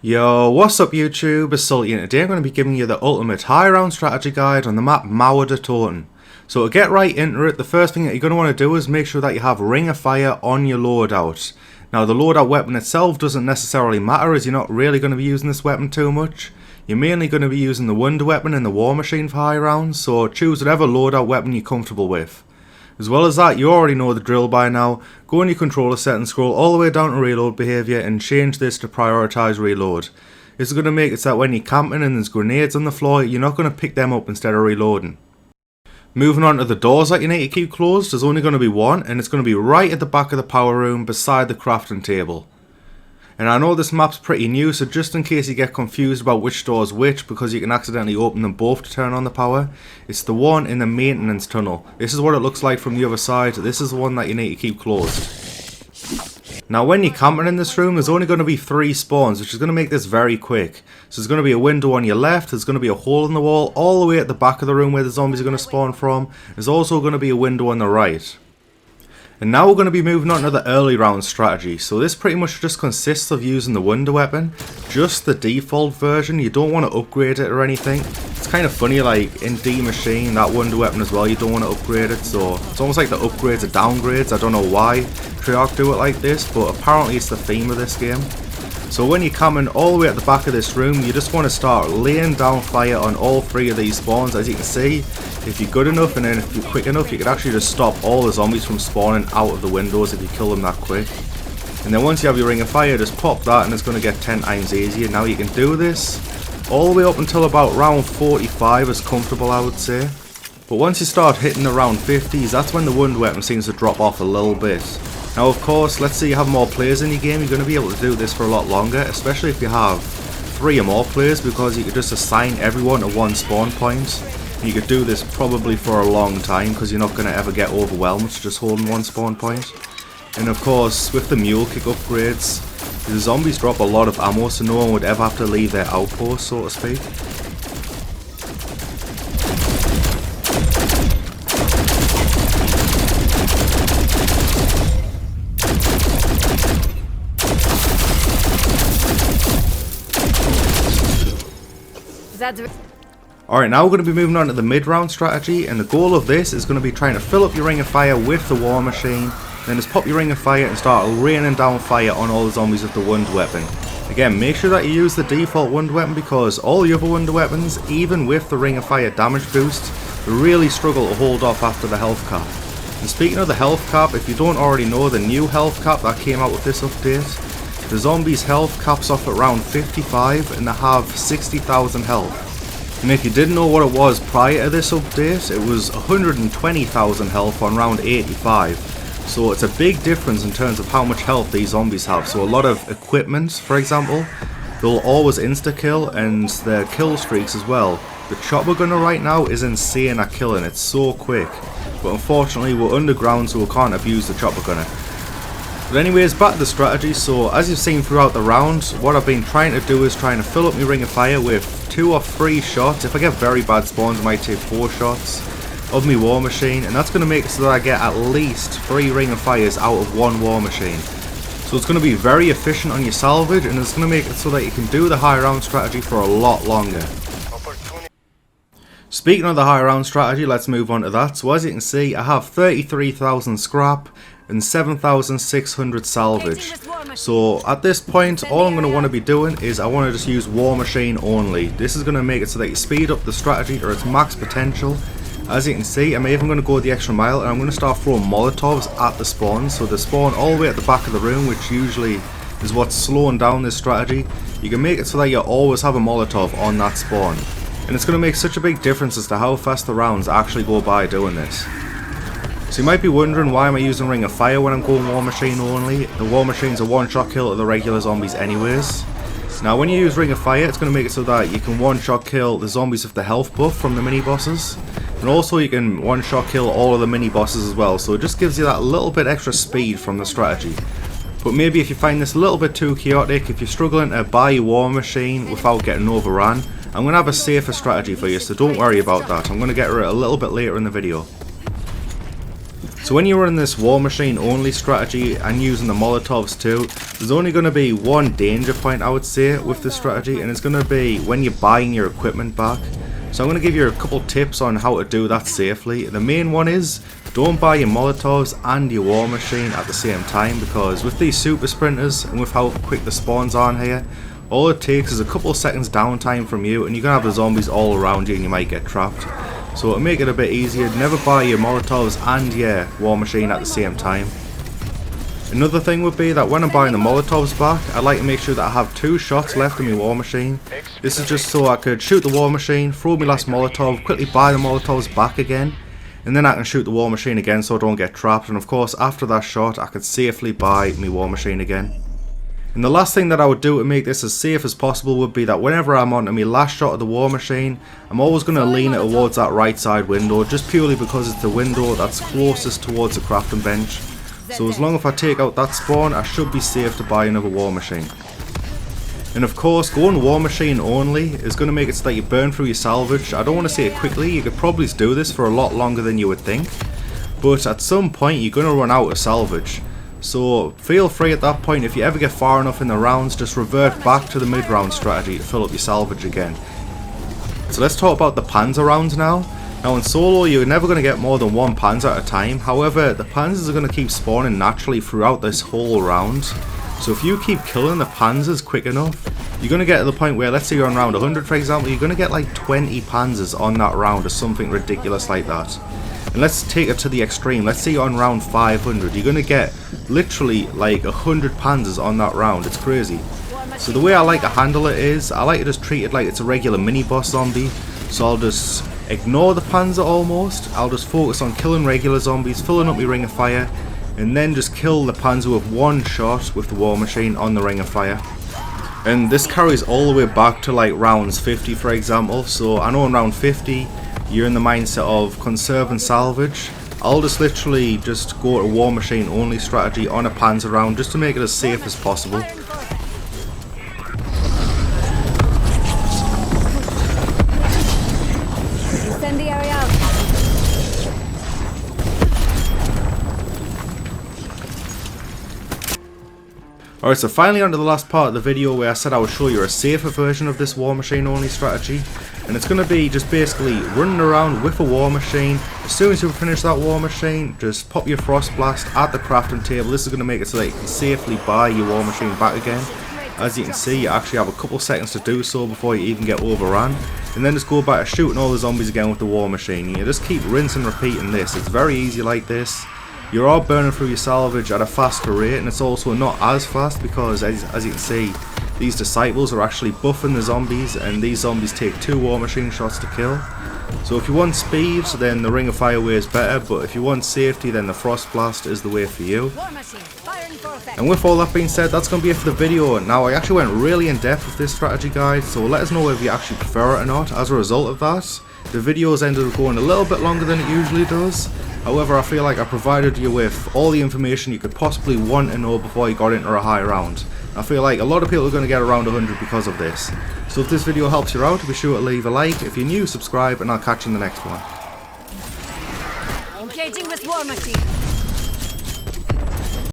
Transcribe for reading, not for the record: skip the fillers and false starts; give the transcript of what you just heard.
Yo, what's up YouTube, it's Sulty, and today I'm going to be giving you the ultimate high round strategy guide on the map Toten. So to get right into it, the first thing that you're going to want to do is make sure that you have Ring of Fire on your loadout. Now the loadout weapon itself doesn't necessarily matter, as you're not really going to be using this weapon too much. You're mainly going to be using the Wonder Weapon and the War Machine for high rounds, so choose whatever loadout weapon you're comfortable with. As well as that, you already know the drill by now. Go in your controller settings, scroll all the way down to reload behaviour and change this to prioritise reload. This is going to make it so that when you're camping and there's grenades on the floor, you're not going to pick them up instead of reloading. Moving on to the doors that you need to keep closed, there's only going to be one, and it's going to be right at the back of the power room beside the crafting table. And I know this map's pretty new, so just in case you get confused about which door is which because you can accidentally open them both to turn on the power, it's the one in the maintenance tunnel. This is what it looks like from the other side. This is the one that you need to keep closed. Now when you're camping in this room, there's only going to be 3 spawns, which is going to make this very quick. So there's going to be a window on your left, there's going to be a hole in the wall all the way at the back of the room where the zombies are going to spawn from. There's also going to be a window on the right. And now we're going to be moving on to the early round strategy. So this pretty much just consists of using the Wonder Weapon, just the default version. You don't want to upgrade it or anything. It's kind of funny, like in D Machine, that Wonder Weapon as well, you don't want to upgrade it. So it's almost like the upgrades are downgrades. I don't know why Treyarch do it like this, but apparently it's the theme of this game. So when you're coming all the way at the back of this room, you just want to start laying down fire on all 3 of these spawns. As you can see, if you're good enough and then if you're quick enough, you can actually just stop all the zombies from spawning out of the windows if you kill them that quick. And then once you have your Ring of Fire, just pop that and it's going to get 10 times easier. Now you can do this all the way up until about round 45 is comfortable, I would say. But once you start hitting the round 50s, that's when the Wonder Weapon seems to drop off a little bit. Now of course, let's say you have more players in your game, you're going to be able to do this for a lot longer, especially if you have 3 or more players, because you could just assign everyone to one spawn point. You could do this probably for a long time because you're not going to ever get overwhelmed just holding one spawn point. And of course, with the mule kick upgrades, the zombies drop a lot of ammo, so no one would ever have to leave their outpost, so to speak. Alright, now we're going to be moving on to the mid-round strategy, and the goal of this is going to be trying to fill up your Ring of Fire with the War Machine, then just pop your Ring of Fire and start raining down fire on all the zombies with the Wonder Weapon. Again, make sure that you use the default Wonder Weapon because all the other Wonder Weapons, even with the Ring of Fire damage boost, really struggle to hold off after the health cap. And speaking of the health cap, if you don't already know, the new health cap that came out with this update, the zombies' health caps off at round 55 and they have 60,000 health. And if you didn't know what it was prior to this update, it was 120,000 health on round 85. So it's a big difference in terms of how much health these zombies have. So a lot of equipment, for example, they'll always insta-kill, and their kill streaks as well. The chopper gunner right now is insane at killing, it's so quick. But unfortunately we're underground, so we can't abuse the chopper gunner. But anyways, back to the strategy. So as you've seen throughout the round, what I've been trying to do is trying to fill up my Ring of Fire with 2 or 3 shots. If I get very bad spawns, I might take 4 shots of my War Machine, and that's going to make it so that I get at least 3 Ring of Fires out of 1 War Machine. So it's going to be very efficient on your salvage, and it's going to make it so that you can do the high round strategy for a lot longer. Speaking of the high round strategy, let's move on to that. So as you can see, I have 33,000 scrap and 7,600 salvage. So at this point, all I'm going to want to be doing is I want to just use War Machine only. This is going to make it so that you speed up the strategy to its max potential. As you can see, I'm even going to go the extra mile, and I'm going to start throwing Molotovs at the spawn. So they spawn all the way at the back of the room, which usually is what's slowing down this strategy. You can make it so that you always have a Molotov on that spawn. And it's going to make such a big difference as to how fast the rounds actually go by doing this. So you might be wondering, why am I using Ring of Fire when I'm going War Machine only? The War Machine's a one-shot kill to the regular zombies anyways. Now when you use Ring of Fire, it's going to make it so that you can one-shot kill the zombies with the health buff from the mini-bosses. And also you can one-shot kill all of the mini-bosses as well, so it just gives you that little bit extra speed from the strategy. But maybe if you find this a little bit too chaotic, if you're struggling to buy your War Machine without getting overrun, I'm going to have a safer strategy for you, so don't worry about that. I'm going to get rid of it a little bit later in the video. So when you're running this war machine only strategy and using the Molotovs too, there's only going to be one danger point, I would say, with this strategy, and it's going to be when you're buying your equipment back. So I'm going to give you a couple tips on how to do that safely. The main one is, don't buy your Molotovs and your war machine at the same time, because with these super sprinters and with how quick the spawns are in here, all it takes is a couple of seconds downtime from you and you're going to have the zombies all around you and you might get trapped. So to make it a bit easier, never buy your Molotovs and your war machine at the same time. Another thing would be that when I'm buying the Molotovs back, I like to make sure that I have 2 shots left in my war machine. This is just so I could shoot the war machine, throw my last Molotov, quickly buy the Molotovs back again, and then I can shoot the war machine again so I don't get trapped, and of course after that shot I could safely buy my war machine again. And the last thing that I would do to make this as safe as possible would be that whenever I'm on to my last shot of the war machine, I'm always going to lean it towards that right side window, just purely because it's the window that's closest towards the crafting bench. So as long as I take out that spawn, I should be safe to buy another war machine. And of course, going war machine only is going to make it so that you burn through your salvage. I don't want to say it quickly, you could probably do this for a lot longer than you would think, but at some point you're going to run out of salvage. So feel free at that point, if you ever get far enough in the rounds, just revert back to the mid-round strategy to fill up your salvage again. So let's talk about the panzer rounds now. Now in solo you're never going to get more than 1 panzer at a time, however the panzers are going to keep spawning naturally throughout this whole round. So if you keep killing the panzers quick enough, you're going to get to the point where, let's say you're on round 100 for example, you're going to get like 20 panzers on that round or something ridiculous like that. And let's take it to the extreme, let's say you're on round 500, you're going to get literally like 100 panzers on that round, it's crazy. So the way I like to handle it is, I like to just treat it like it's a regular mini boss zombie. So I'll just ignore the panzer almost, I'll just focus on killing regular zombies, filling up my ring of fire, and then just kill the panzer with 1 shot with the war machine on the ring of fire. And this carries all the way back to like rounds 50 for example, so I know in round 50, you're in the mindset of conserve and salvage. I'll just literally just go to war machine only strategy on a panzer round just to make it as safe as possible. Alright, so finally onto the last part of the video where I said I would show you a safer version of this war machine only strategy. And it's going to be just basically running around with a war machine. As soon as you finish that war machine, just pop your frost blast at the crafting table. This is going to make it so that you can safely buy your war machine back again. As you can see, you actually have a couple seconds to do so before you even get overrun. And then just go back to shooting all the zombies again with the war machine. You just keep rinse and repeating this. It's very easy like this. You're all burning through your salvage at a faster rate, and it's also not as fast because as you can see, these disciples are actually buffing the zombies, and these zombies take 2 war machine shots to kill. So if you want speed, then the ring of fire way is better, but if you want safety, then the frost blast is the way for you. And with all that being said, that's going to be it for the video. Now I actually went really in depth with this strategy guide, so let us know if you actually prefer it or not. As a result of that, the videos ended up going a little bit longer than it usually does. However, I feel like I provided you with all the information you could possibly want to know before you got into a high round. I feel like a lot of people are going to get around 100 because of this. So if this video helps you out, be sure to leave a like. If you're new, subscribe, and I'll catch you in the next one. Engaging with war machine.